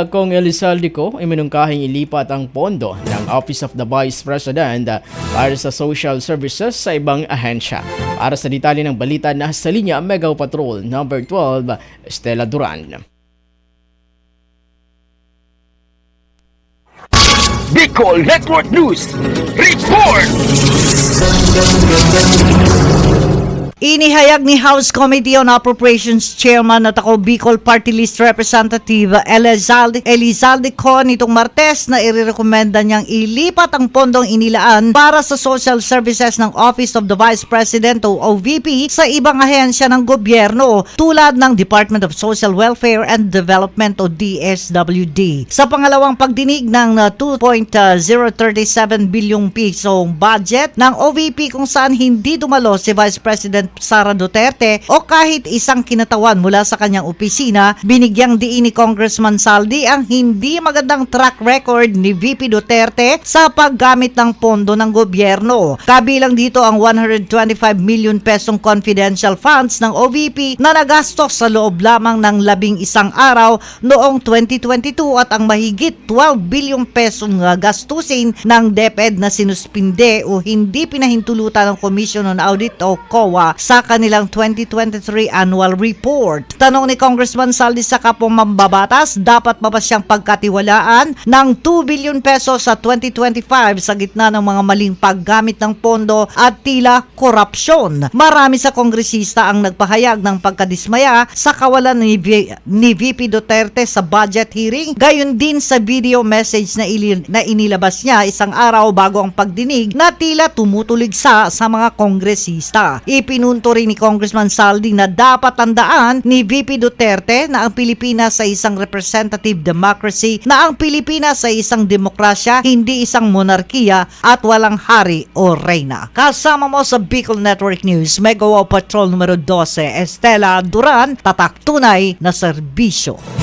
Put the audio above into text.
Kong Elizalde iminungkahing ilipat ang pondo ng Office of the Vice President para sa social services sa ibang ahensya. Para sa detalye ng balita na sa linya Mega Patrol number 12, Estela Duran. Bicol Network News Report! Inihayag ni House Committee on Appropriations Chairman at ako Bicol Party List Representative Elizalde Co nitong Martes na irerekomenda niyang ilipat ang pondong inilaan para sa social services ng Office of the Vice President o OVP sa ibang ahensya ng gobyerno tulad ng Department of Social Welfare and Development o DSWD. Sa pangalawang pagdinig ng 2.037 bilyong pisong budget ng OVP kung saan hindi dumalo si Vice President Sara Duterte o kahit isang kinatawan mula sa kanyang opisina, binigyang diin ni Congressman Saldi ang hindi magandang track record ni VP Duterte sa paggamit ng pondo ng gobyerno. Kabilang dito ang 125 million pesong confidential funds ng OVP na nagastos sa loob lamang ng 11 araw noong 2022 at ang mahigit 12 bilyong pesong gastusin ng DepEd na sinuspinde o hindi pinahintulutan ng Commission on Audit o COA sa kanilang 2023 annual report. Tanong ni Congressman Saldi sa kapong mambabatas, dapat ba siyang pagkatiwalaan ng 2 billion pesos sa 2025 sa gitna ng mga maling paggamit ng pondo at tila korupsyon? Marami sa kongresista ang nagpahayag ng pagkadismaya sa kawalan ni VP Duterte sa budget hearing, gayon din sa video message na inilabas niya isang araw bago ang pagdinig na tila tumutulig sa mga kongresista. Ipinunto rin ni Congressman Saldi na dapat tandaan ni VP Duterte na ang Pilipinas ay isang representative democracy, na ang Pilipinas ay isang demokrasya, hindi isang monarkiya at walang hari o reyna. Kasama mo sa Bicol Network News, Mega Patrol numero 12, Estela Duran, tatak tunay na serbisyo.